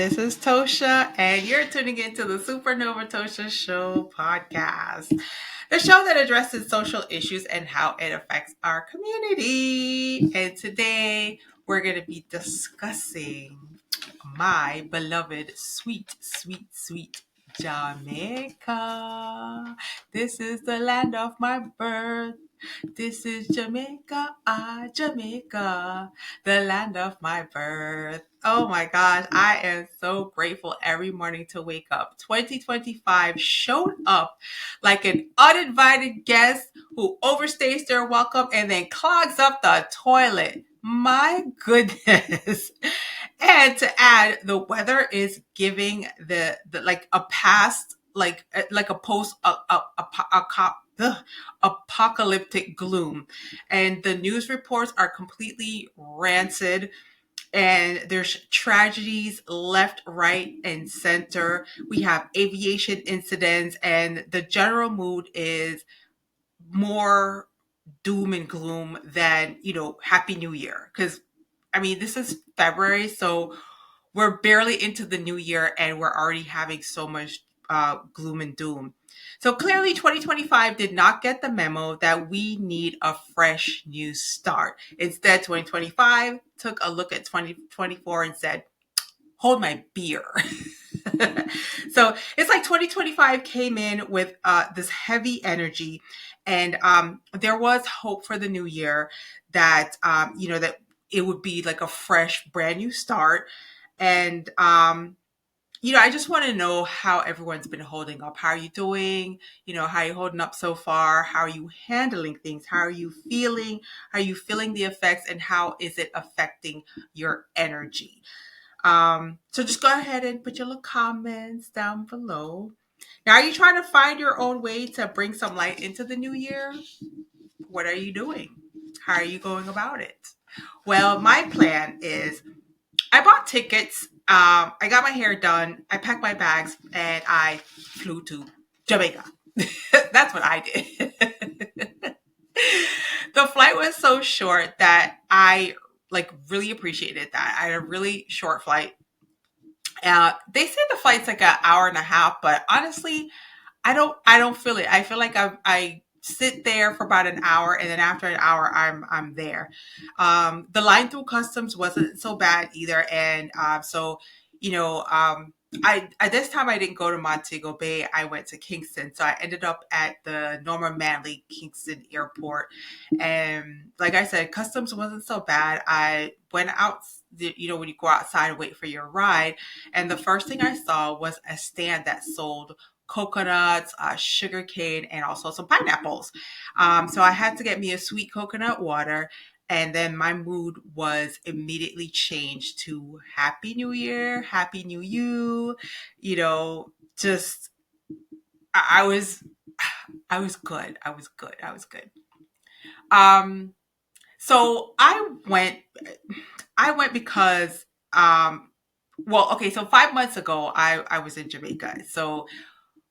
This is Tosha, and you're tuning into the Supernova Tosha Show podcast, the show that addresses social issues and how it affects our community. And today we're going to be discussing my beloved, sweet, sweet, sweet Jamaica. This is the land of my birth. This is Jamaica, Jamaica, the land of my birth. Oh my gosh, I am so grateful every morning to wake up. 2025 showed up like an uninvited guest who overstays their welcome and then clogs up the toilet. My goodness. And to add, the weather is giving the like a past like a post apocalyptic gloom, and the news reports are completely rancid, and there's tragedies left, right, and center. We have aviation incidents, and the general mood is more doom and gloom than, Happy New Year. Because, I mean, this is February, so we're barely into the new year and we're already having so much gloom and doom. So clearly, 2025 did not get the memo that we need a fresh new start. Instead, 2025 took a look at 2024 and said, hold my beer. So it's like 2025 came in with this heavy energy, and there was hope for the new year that, that it would be like a fresh, brand new start. And, I just want to know how everyone's been holding up. How are you doing? How are you holding up so far? How are you handling things? How are you feeling? Are you feeling the effects, and how is it affecting your energy? So just go ahead and put your little comments down below. Now, are you trying to find your own way to bring some light into the new year? What are you doing? How are you going about it? Well, my plan is I bought tickets. I got my hair done. I packed my bags and I flew to Jamaica. That's what I did. The flight was so short that I really appreciated that. I had a really short flight. They say the flight's like an hour and a half, but honestly, I don't feel it. I feel like I sit there for about an hour, and then after an hour I'm there. The line through customs wasn't so bad either, and so you know I at this time I didn't go to Montego Bay. I went to Kingston, so I ended up at the Norma Manley Kingston Airport, and like I said, customs wasn't so bad. I went out. When you go outside and wait for your ride, and the first thing I saw was a stand that sold coconuts, sugar cane, and also some pineapples. So I had to get me a sweet coconut water. And then my mood was immediately changed to Happy New Year, Happy New You. Just I was I was good. I was good. I was good. Um, so I went because well, okay, so 5 months ago I was in Jamaica. So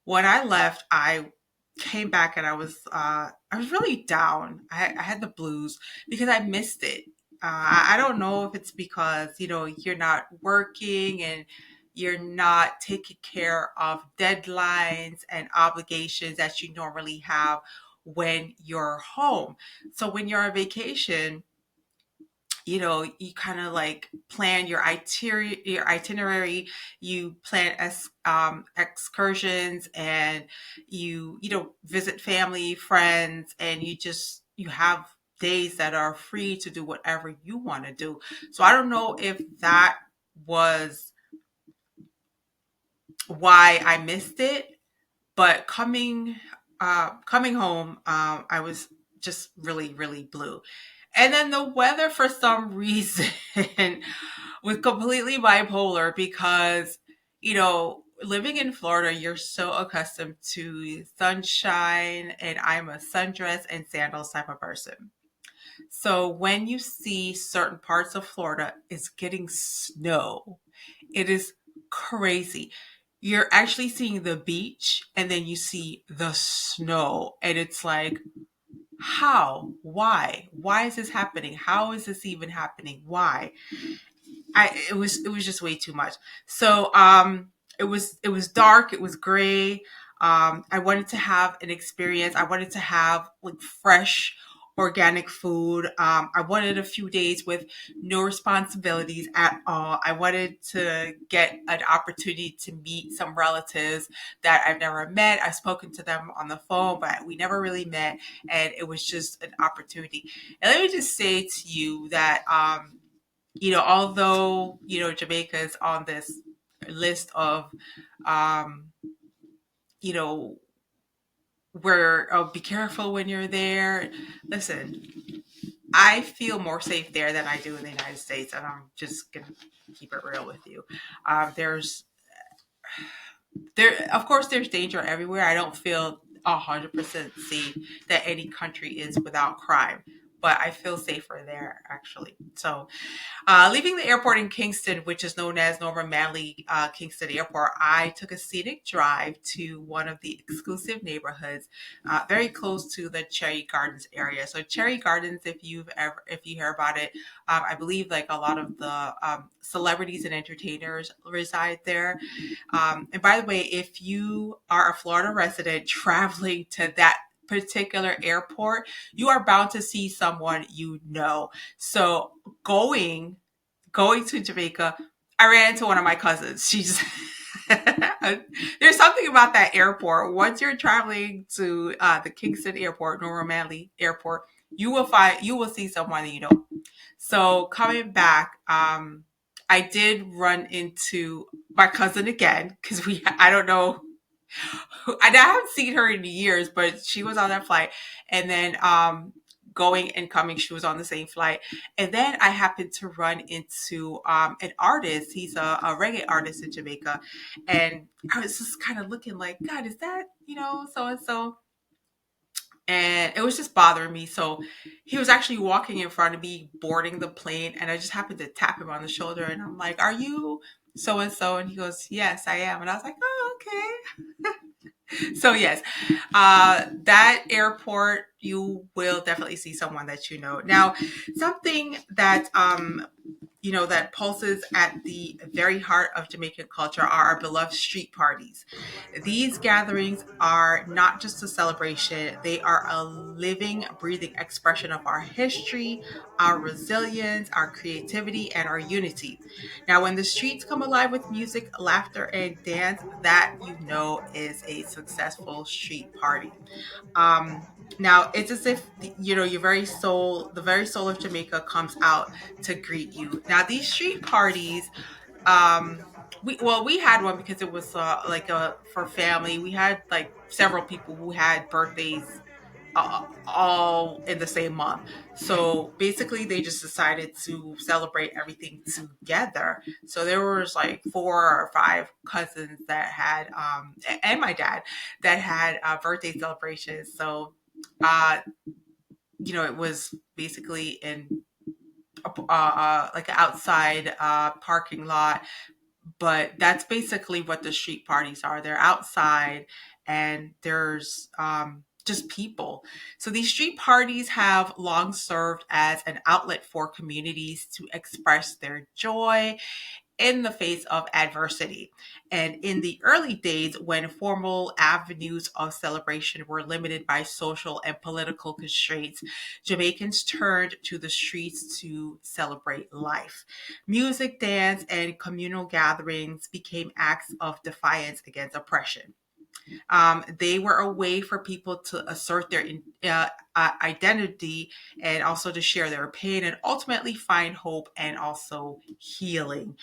when I left, I came back and I was really down. I had the blues because I missed it. I don't know if it's because you're not working and you're not taking care of deadlines and obligations that you normally have when you're home. So when you're on vacation, you kind of like plan your itinerary, you plan excursions, and you visit family, friends, and you have days that are free to do whatever you want to do. So I don't know if that was why I missed it, but coming home, I was just really, really blue. And then the weather, for some reason, was completely bipolar because, living in Florida, you're so accustomed to sunshine, and I'm a sundress and sandals type of person. So when you see certain parts of Florida is getting snow, it is crazy. You're actually seeing the beach, and then you see the snow, and it's like, how? Why? Why is this happening? How is this even happening? Why? it was just way too much. So it was dark, it was gray. I wanted to have an experience. I wanted to have like fresh organic food. I wanted a few days with no responsibilities at all. I wanted to get an opportunity to meet some relatives that I've never met. I've spoken to them on the phone, but we never really met, and it was just an opportunity. And let me just say to you that although Jamaica is on this list of um, you know, where be careful when you're there. Listen, I feel more safe there than I do in the United States, and I'm just gonna keep it real with you. There's of course there's danger everywhere. I don't feel 100% safe that any country is without crime, but I feel safer there actually. So leaving the airport in Kingston, which is known as Norman Manley Kingston Airport, I took a scenic drive to one of the exclusive neighborhoods, very close to the Cherry Gardens area. So Cherry Gardens, if you hear about it, I believe like a lot of the celebrities and entertainers reside there. And by the way, if you are a Florida resident traveling to that particular airport, you are bound to see someone you know. So going to Jamaica, I ran into one of my cousins. She's there's something about that airport. Once you're traveling to the Kingston Airport, Norman Manley Airport, you will see someone that you know. So coming back, I did run into my cousin again because I don't know, I haven't seen her in years, but she was on that flight. And then going and coming, she was on the same flight. And then I happened to run into an artist. He's a reggae artist in Jamaica. And I was just kind of looking like, God, is that, so and so? And it was just bothering me. So he was actually walking in front of me, boarding the plane. And I just happened to tap him on the shoulder. And I'm like, are you so and so? And he goes, yes, I am. And I was like, oh, okay. So yes, that airport, you will definitely see someone that you know. Now, something that that pulses at the very heart of Jamaican culture are our beloved street parties. These gatherings are not just a celebration; they are a living, breathing expression of our history, our resilience, our creativity, and our unity. Now, when the streets come alive with music, laughter, and dance, that is a successful street party. Um, Now it's as if the very soul of Jamaica comes out to greet you. Now these street parties, we had one because it was like for family. We had like several people who had birthdays all in the same month. So basically, they just decided to celebrate everything together. So there was like 4 or 5 cousins that had, and my dad that had birthday celebrations. So, uh, it was basically in like an outside parking lot, but that's basically what the street parties are. They're outside and there's just people. So these street parties have long served as an outlet for communities to express their joy in the face of adversity. And in the early days, when formal avenues of celebration were limited by social and political constraints, Jamaicans turned to the streets to celebrate life. Music, dance, and communal gatherings became acts of defiance against oppression. They were a way for people to assert their identity and also to share their pain and ultimately find hope and also healing.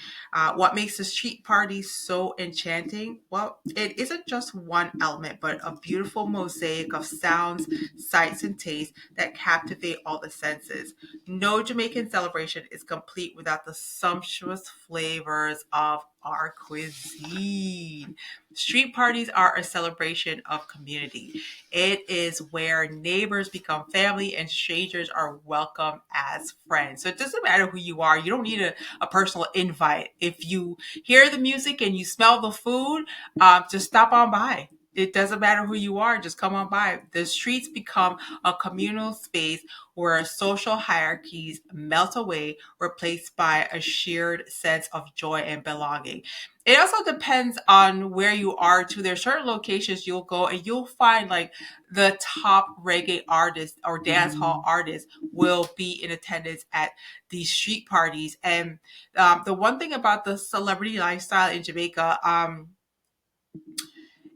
What makes the street party so enchanting? Well, it isn't just one element, but a beautiful mosaic of sounds, sights, and tastes that captivate all the senses. No Jamaican celebration is complete without the sumptuous flavors of our cuisine. Street parties are a celebration of community. It is where neighbors become family and strangers are welcome as friends. So it doesn't matter who you are. You don't need a personal invite. If you hear the music and you smell the food, just stop on by. It doesn't matter who you are, just come on by. The streets become a communal space where social hierarchies melt away, replaced by a shared sense of joy and belonging. It also depends on where you are too. There's certain locations you'll go and you'll find like the top reggae artists or dance hall artists will be in attendance at these street parties. And the one thing about the celebrity lifestyle in Jamaica,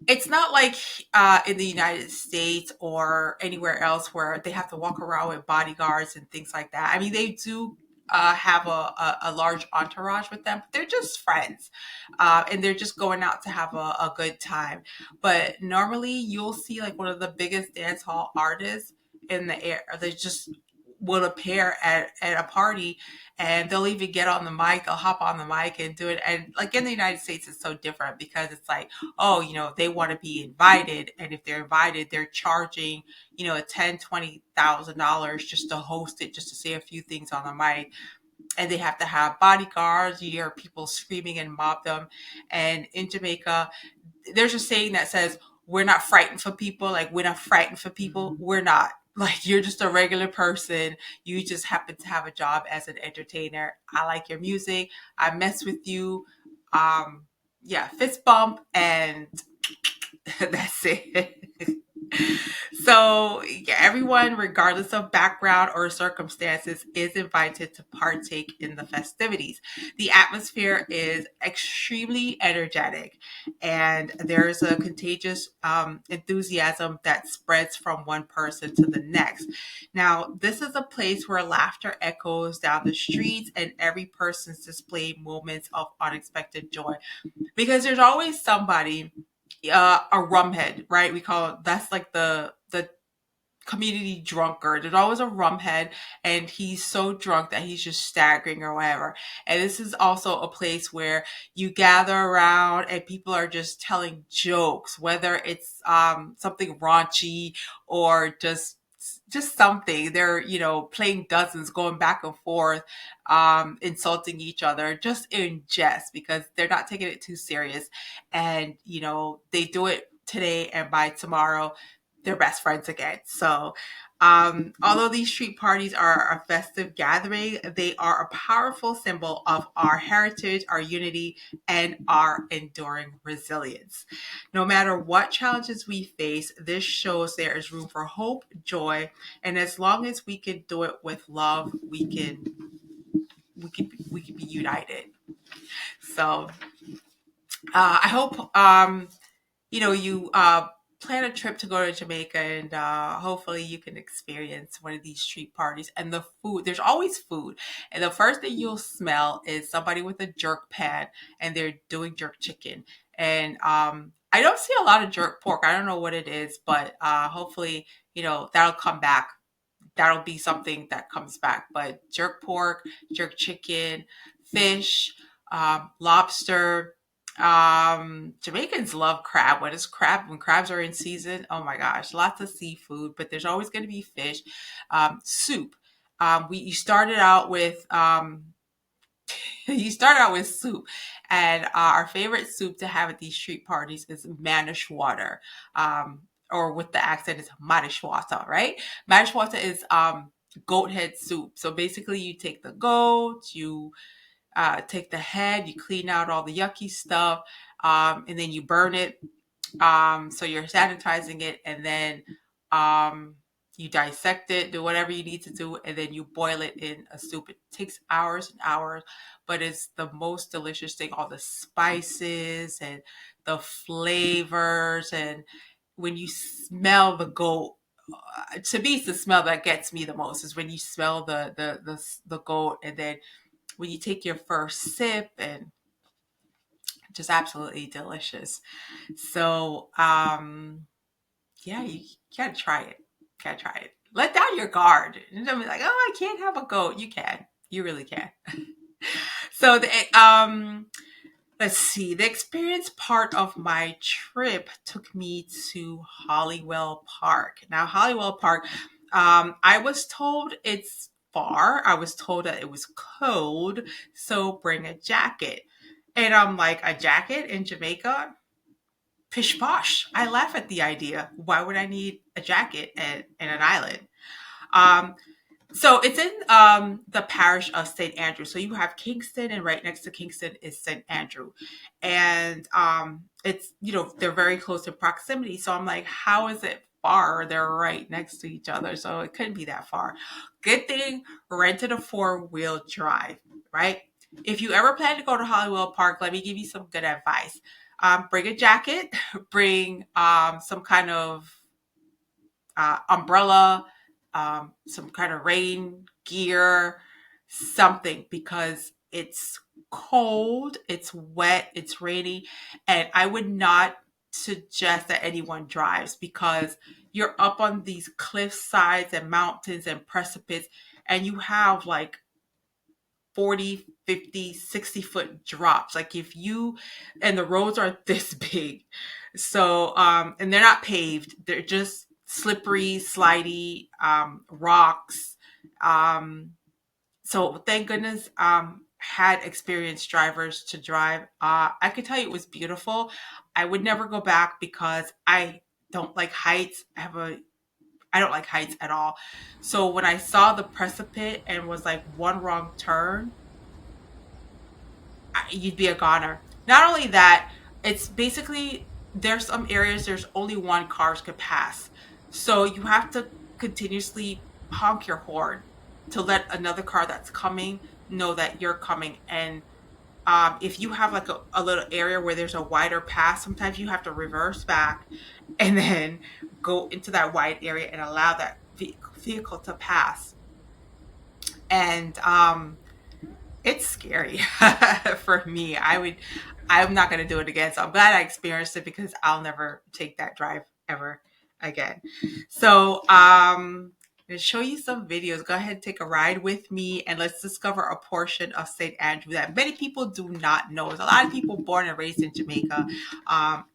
it's not like in the United States or anywhere else where they have to walk around with bodyguards and things like that. I mean, they do have a large entourage with them, but they're just friends, and they're just going out to have a good time. But normally, you'll see like one of the biggest dance hall artists in the air. They just will appear at a party, and they'll even get on the mic. They'll hop on the mic and do it. And like in the United States, it's so different because it's like, oh, they want to be invited, and if they're invited, they're charging, a $10,000, $20,000 just to host it, just to say a few things on the mic, and they have to have bodyguards. You hear people screaming and mob them. And in Jamaica, there's a saying that says, "We're not frightened for people. Like we're not frightened for people. We're not." Like you're just a regular person. You just happen to have a job as an entertainer. I like your music. I mess with you. Yeah, fist bump, and that's it. So, yeah, everyone, regardless of background or circumstances, is invited to partake in the festivities. The atmosphere is extremely energetic, and there's a contagious enthusiasm that spreads from one person to the next. Now, this is a place where laughter echoes down the streets, and every person's displaying moments of unexpected joy, because there's always somebody, a rumhead, right? We call it, that's like the community drunkard. There's always a rumhead, and he's so drunk that he's just staggering or whatever. And this is also a place where you gather around and people are just telling jokes, whether it's something raunchy or just something. They're, playing dozens, going back and forth, insulting each other just in jest because they're not taking it too serious. And, they do it today, and by tomorrow, they're best friends again. So, although these street parties are a festive gathering, they are a powerful symbol of our heritage, our unity, and our enduring resilience. No matter what challenges we face, this shows there is room for hope, joy, and as long as we can do it with love, we can be united. So, I hope you plan a trip to go to Jamaica, and hopefully you can experience one of these street parties. And the food, there's always food. And the first thing you'll smell is somebody with a jerk pan, and they're doing jerk chicken. And I don't see a lot of jerk pork. I don't know what it is, but hopefully, that'll come back. That'll be something that comes back. But jerk pork, jerk chicken, fish, lobster. Jamaicans love crab. When crabs are in season, oh my gosh, lots of seafood, but there's always going to be fish. Soup. We you started out with you start out with soup, and our favorite soup to have at these street parties is manish water, or with the accent is manish water, right? Manish water is goat head soup. So basically, you take the goat, you take the head, you clean out all the yucky stuff, and then you burn it. So you're sanitizing it, and then um, you dissect it, do whatever you need to do, and then you boil it in a soup. It takes hours and hours, but it's the most delicious thing. All the spices and the flavors, and when you smell the goat, to me, it's the smell that gets me the most. Is when you smell the goat, and then when you take your first sip, and just absolutely delicious. So, yeah, you gotta try it. Gotta try it. Let down your guard. And don't be like, oh, I can't have a goat. You can. You really can. So let's see. The experience part of my trip took me to Hollywell Park. Now, Hollywell Park, I was told it's far. I was told that it was cold, so bring a jacket. And I'm like, a jacket in Jamaica? pish posh. I laugh at the idea. Why would I need a jacket and an island? Um, so it's in the parish of St. Andrew. So you have Kingston, and right next to Kingston is St. Andrew. And it's, they're very close in proximity. So I'm like, how is it far? They're right next to each other. So it couldn't be that far. Good thing, rented a four-wheel drive, right? If you ever plan to go to Hollywood Park, let me give you some good advice. Bring a jacket, bring some kind of umbrella, some kind of rain gear, something, because it's cold, it's wet, it's rainy, and I would not suggest that anyone drives because you're up on these cliff sides and mountains and precipice, and you have like 40, 50, 60 foot drops. Like if you, and the roads are this big. So, and they're not paved, they're just slippery, slidey, rocks. Um, so thank goodness, had experienced drivers to drive. I could tell you it was beautiful. I would never go back because I don't like heights. I don't like heights at all. So when I saw the precipice and was like one wrong turn, you'd be a goner. Not only that, it's basically there's some areas there's only one cars could pass. So you have to continuously honk your horn to let another car that's coming know that you're coming. And if you have like a little area where there's a wider pass, sometimes you have to reverse back and then go into that wide area and allow that vehicle to pass. And it's scary for me. I'm not going to do it again. So I'm glad I experienced it because I'll never take that drive ever again. So, I'm going to show you some videos. Go ahead and take a ride with me and let's discover a portion of St. Andrew that many people do not know. There's a lot of people born and raised in Jamaica,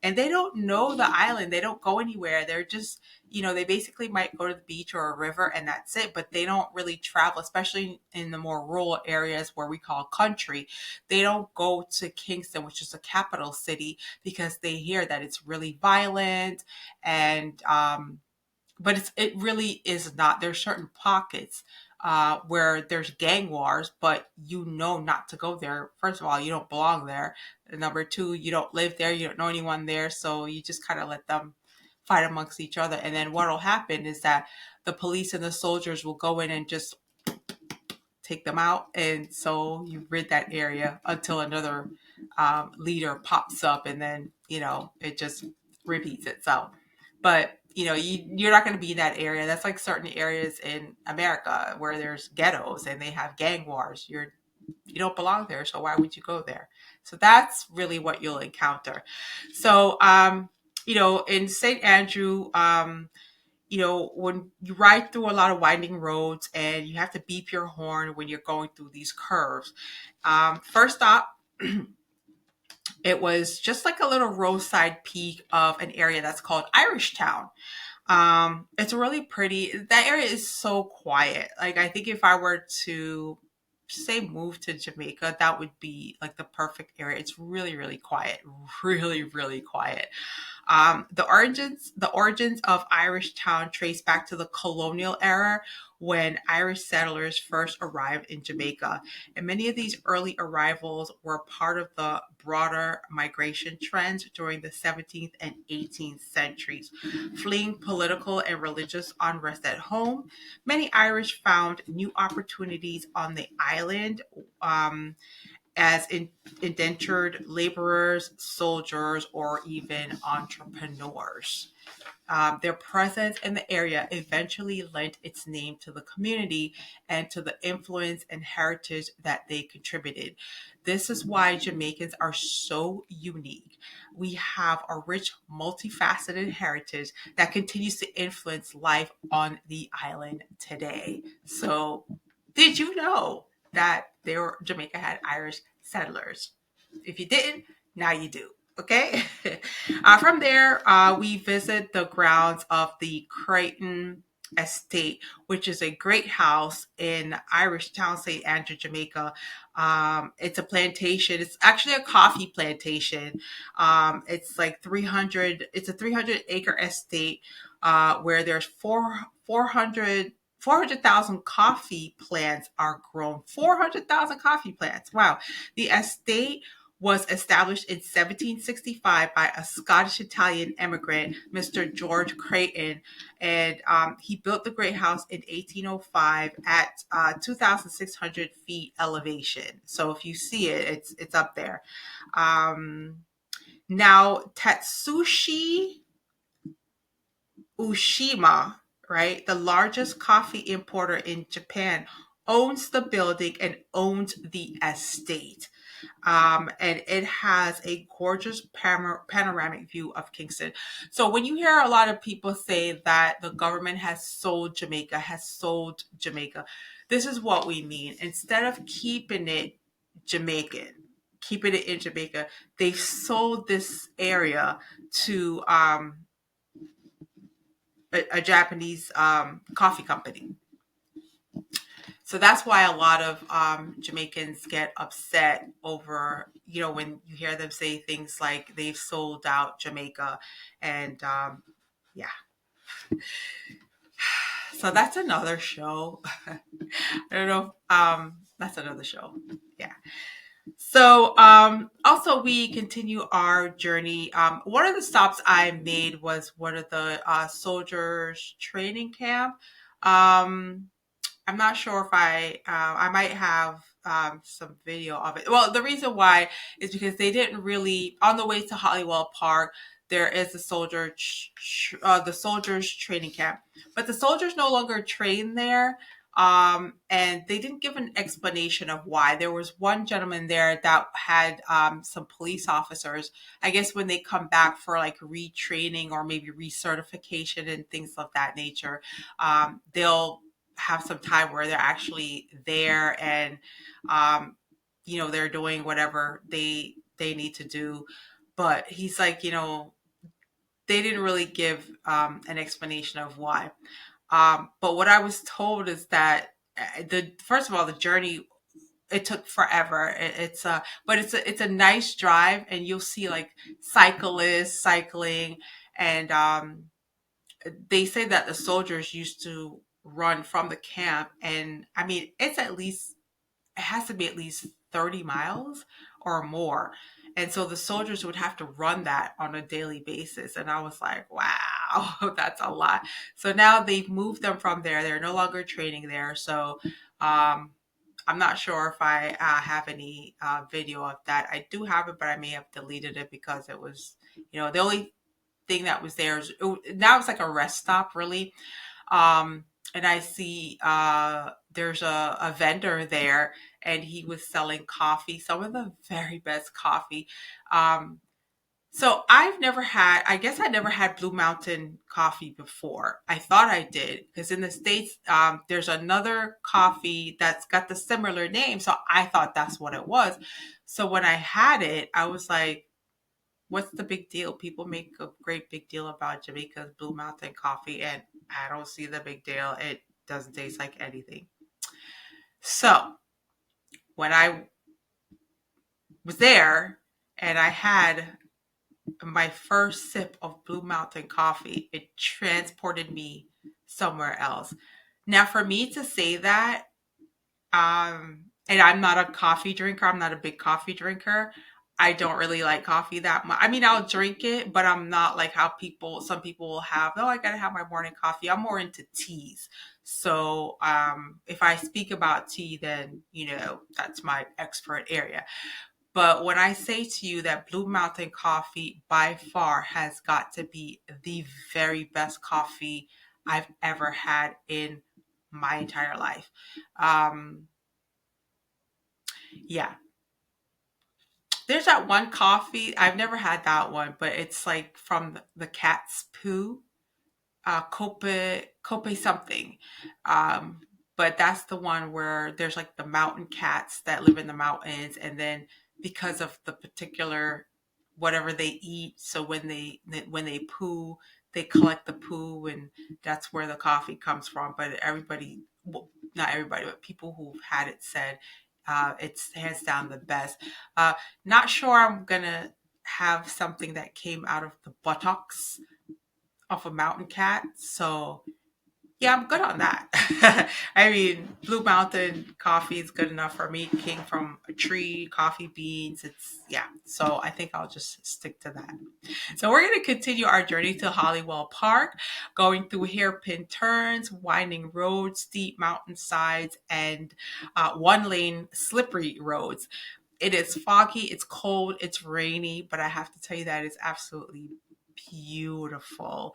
and they don't know the island. They don't go anywhere. They're just, they basically might go to the beach or a river and that's it, but they don't really travel, especially in the more rural areas where we call country. They don't go to Kingston, which is a capital city, because they hear that it's really violent and, but it really is not. There's certain pockets where there's gang wars, but not to go there. First of all, you don't belong there. And number two, you don't live there. You don't know anyone there. So you just kind of let them fight amongst each other. And then what will happen is that the police and the soldiers will go in and just take them out. And so you rid that area until another leader pops up, and then, it just repeats itself. But you're not going to be in that area. That's like certain areas in America where there's ghettos and they have gang wars. You don't belong there, so why would you go there? So that's really what you'll encounter. So in St. Andrew, when you ride through a lot of winding roads and you have to beep your horn when you're going through these curves. First stop, it was just like a little roadside peak of an area that's called Irish Town. It's really pretty. That area is so quiet. Like I think if I were to say move to Jamaica, that would be like the perfect area. It's really, really quiet. Really, really quiet. The origins of Irish Town trace back to the colonial era when Irish settlers first arrived in Jamaica. And many of these early arrivals were part of the broader migration trends during the 17th and 18th centuries. Fleeing political and religious unrest at home, many Irish found new opportunities on the island. As indentured laborers, soldiers, or even entrepreneurs. Their presence in the area eventually lent its name to the community and to the influence and heritage that they contributed. This is why Jamaicans are so unique. We have a rich, multifaceted heritage that continues to influence life on the island today. So, did you know that Jamaica had Irish settlers? If you didn't, now you do. Okay. From there, we visit the grounds of the Creighton Estate, which is a great house in Irish town, St. Andrew, Jamaica. It's a plantation. It's actually a coffee plantation. It's like 300. It's a 300-acre estate where there's 400,000 coffee plants are grown. 400,000 coffee plants. Wow. The estate was established in 1765 by a Scottish Italian immigrant, Mr. George Creighton, and he built the Great House in 1805 at 2,600 feet elevation. So if you see it, it's up there. Um, Now, Tatsushi Ushima, right, the largest coffee importer in Japan, owns the building and owns the estate. And it has a gorgeous panoramic view of Kingston. So when you hear a lot of people say that the government has sold Jamaica, this is what we mean. Instead of Jamaican, keeping it in Jamaica, they've sold this area to a Japanese coffee company. So that's why a lot of Jamaicans get upset over, when you hear them say things like they've sold out Jamaica. And yeah, so that's another show. I don't know. That's another show. Yeah. So also we continue our journey. One of the stops I made was one of the soldiers training camp. Um, I'm not sure if I might have some video of it. Well, the reason why is because they didn't really, on the way to Hollywell Park, there is the soldiers training camp, but the soldiers no longer train there. And they didn't give an explanation of why. There was one gentleman there that had some police officers. I guess when they come back for like retraining or maybe recertification and things of that nature, they'll have some time where they're actually there and they're doing whatever they need to do. But he's like, they didn't really give an explanation of why. But what I was told is that the first of all, the journey, it took forever. It's a nice drive, and you'll see like cyclists cycling, and they say that the soldiers used to run from the camp, and I mean it has to be at least 30 miles or more. And so the soldiers would have to run that on a daily basis. And I was like, wow, that's a lot. So now they've moved them from there. They're no longer training there. So um, I'm not sure if I have any video of that. I do have it, but I may have deleted it because it was, the only thing that was there is now it's like a rest stop, really. And I see there's a vendor there, and he was selling coffee, some of the very best coffee. Um, so I guess I never had Blue Mountain coffee before. I thought I did because in the States, there's another coffee that's got the similar name. So I thought that's what it was. So when I had it, I was like, what's the big deal? People make a great big deal about Jamaica's Blue Mountain coffee, and I don't see the big deal. It doesn't taste like anything. So when I was there and I had my first sip of Blue Mountain coffee, it transported me somewhere else. Now, for me to say that, and I'm not a coffee drinker. I'm not a big coffee drinker. I don't really like coffee that much. I mean, I'll drink it, but I'm not like how some people will have, oh, I gotta have my morning coffee. I'm more into teas. So if I speak about tea, then, that's my expert area. But when I say to you that Blue Mountain coffee by far has got to be the very best coffee I've ever had in my entire life. Um, yeah, there's that one coffee. I've never had that one, but it's like from the cat's poo, Cope something. Um, but that's the one where there's like the mountain cats that live in the mountains, and then because of the particular whatever they eat, so when they poo, they collect the poo, and that's where the coffee comes from. But everybody, well, not everybody, but people who've had it said it's hands down the best. Uh, Not sure I'm gonna have something that came out of the buttocks of a mountain cat. So yeah, I'm good on that. I mean, Blue Mountain coffee is good enough for me. It came from a tree, coffee beans. It's, yeah. So I think I'll just stick to that. So we're going to continue our journey to Holywell Park, going through hairpin turns, winding roads, steep mountainsides, and one lane slippery roads. It is foggy, it's cold, it's rainy, but I have to tell you that it's absolutely beautiful.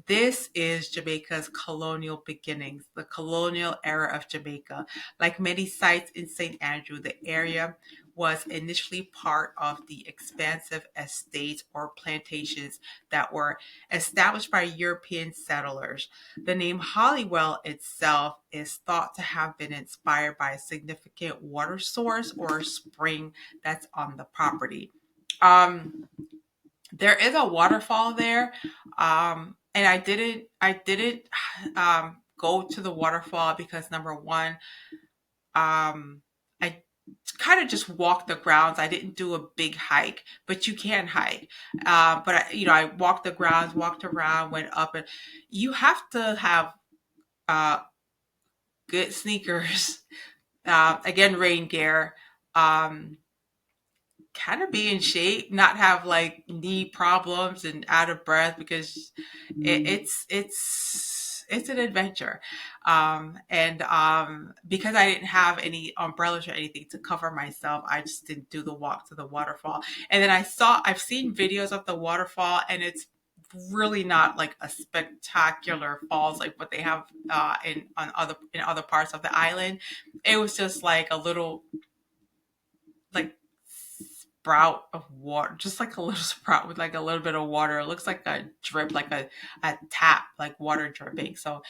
This is Jamaica's colonial beginnings, the colonial era of Jamaica. Like many sites in St. Andrew, the area was initially part of the expansive estates or plantations that were established by European settlers. The name Hollywell itself is thought to have been inspired by a significant water source or spring that's on the property. Um, there is a waterfall there, and I didn't go to the waterfall because number one, I kind of just walked the grounds. I didn't do a big hike, but you can hike. But I walked the grounds, walked around, went up, and you have to have uh, good sneakers. Again, rain gear. Um, Kind of be in shape, not have like knee problems and out of breath because it's an adventure. And Because I didn't have any umbrellas or anything to cover myself, I just didn't do the walk to the waterfall. And then I've seen videos of the waterfall, and it's really not like a spectacular falls like what they have in other parts of the island. It was just like a little like sprout of water, just like a little sprout with like a little bit of water. It looks like a drip, like a tap, like water dripping. So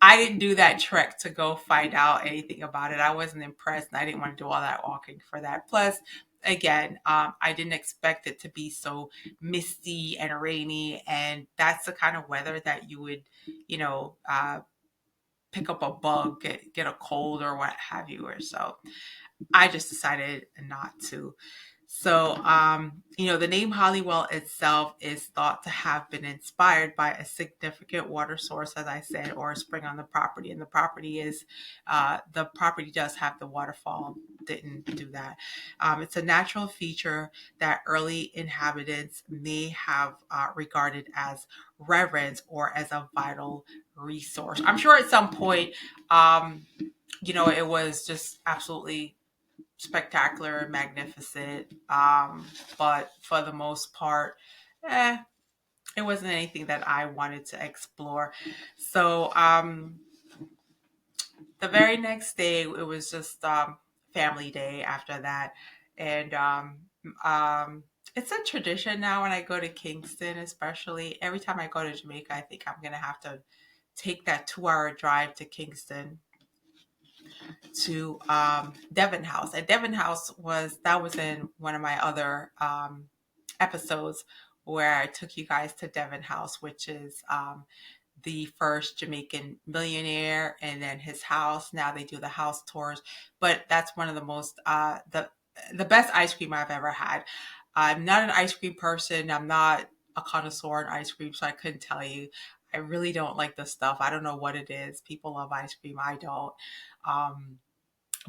I didn't do that trek to go find out anything about it. I wasn't impressed, and I didn't want to do all that walking for that. Plus, again, I didn't expect it to be so misty and rainy, and that's the kind of weather that you would, you know, pick up a bug, get a cold or what have you, or so. I just decided not to. So, the name Hollywell itself is thought to have been inspired by a significant water source, as I said, or a spring on the property. And the property does have the waterfall, didn't do that. It's a natural feature that early inhabitants may have regarded as reverence or as a vital resource. I'm sure at some point, it was just absolutely spectacular and magnificent. But for the most part, eh, it wasn't anything that I wanted to explore. So the very next day, it was just family day after that. And it's a tradition now when I go to Kingston, especially every time I go to Jamaica, I think I'm going to have to take that 2 hour drive to Kingston to Devon House. And Devon House was in one of my other episodes where I took you guys to Devon House, which is the first Jamaican millionaire, and then his house. Now they do the house tours, but that's one of the most the best ice cream I've ever had. I'm not an ice cream person. I'm not a connoisseur in ice cream, so I couldn't tell you. I really don't like the stuff. I don't know what it is. People love ice cream. I don't. Um,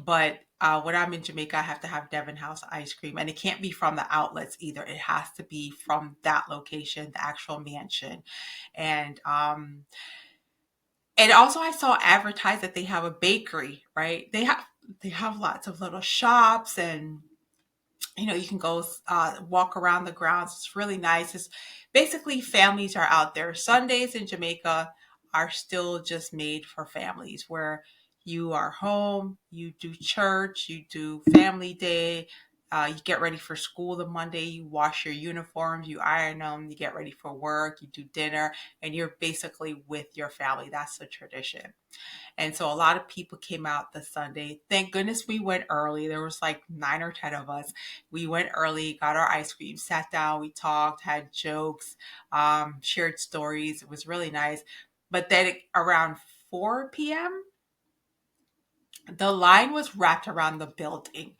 but when I'm in Jamaica, I have to have Devon House ice cream, and it can't be from the outlets either. It has to be from that location, the actual mansion. And and also, I saw advertised that they have a bakery, right? They have lots of little shops, and you can go walk around the grounds. It's really nice. It's basically families are out there. Sundays in Jamaica are still just made for families where you are home, you do church, you do family day, You get ready for school the Monday, you wash your uniforms, you iron them, you get ready for work, you do dinner, and you're basically with your family. That's the tradition. And so a lot of people came out the Sunday. Thank goodness we went early. There was like 9 or 10 of us. We went early, got our ice cream, sat down, we talked, had jokes, shared stories. It was really nice. But then around 4 p.m., the line was wrapped around the building,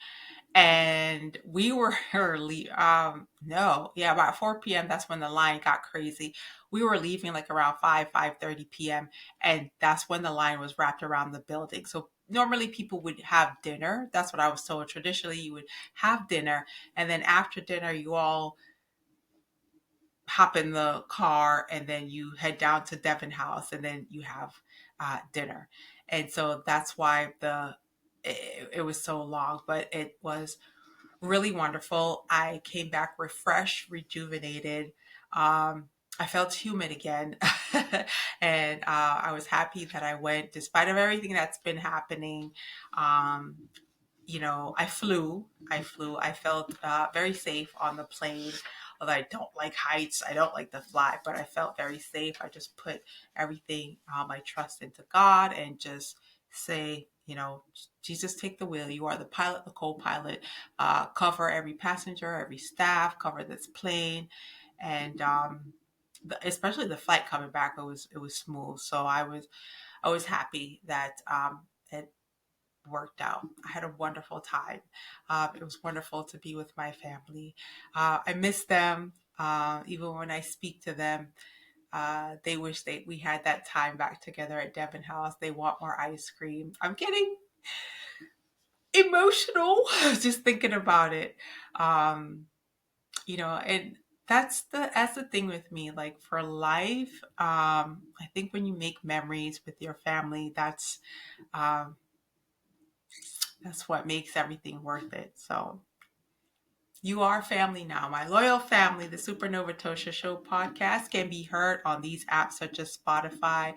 and we were early. No, yeah, about 4 p.m. That's when the line got crazy. We were leaving like around 5:30 p.m., and that's when the line was wrapped around the building. So normally people would have dinner. That's what I was told. Traditionally, you would have dinner, and then after dinner, you all hop in the car, and then you head down to Devon House, and then you have dinner. And so that's why it was so long, but it was really wonderful. I came back refreshed, rejuvenated. I felt human again, and I was happy that I went, despite of everything that's been happening. Um, I flew. I felt very safe on the plane. Although I don't like heights, I don't like to fly, but I felt very safe. I just put everything, my trust into God, and just say, Jesus, take the wheel. You are the pilot, the co-pilot. Cover every passenger, every staff. Cover this plane, and especially the flight coming back, it was smooth. So I was happy that it worked out. I had a wonderful time. It was wonderful to be with my family. I miss them. Even when I speak to them, they wish we had that time back together at Devon House. They want more ice cream. I'm getting emotional just thinking about it. Um, and that's the thing with me. Like for life, I think when you make memories with your family, um, that's what makes everything worth it. So you are family now. My loyal family, the Supernova Tosha Show podcast can be heard on these apps such as Spotify,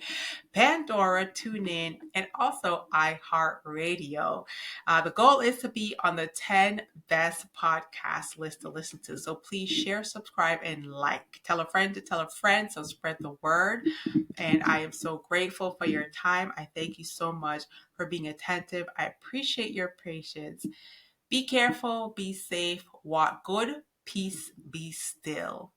Pandora, TuneIn, and also iHeartRadio. The goal is to be on the 10 best podcast list to listen to. So please share, subscribe, and like. Tell a friend to tell a friend. So spread the word. And I am so grateful for your time. I thank you so much for being attentive. I appreciate your patience. Be careful, be safe, walk good, peace, be still.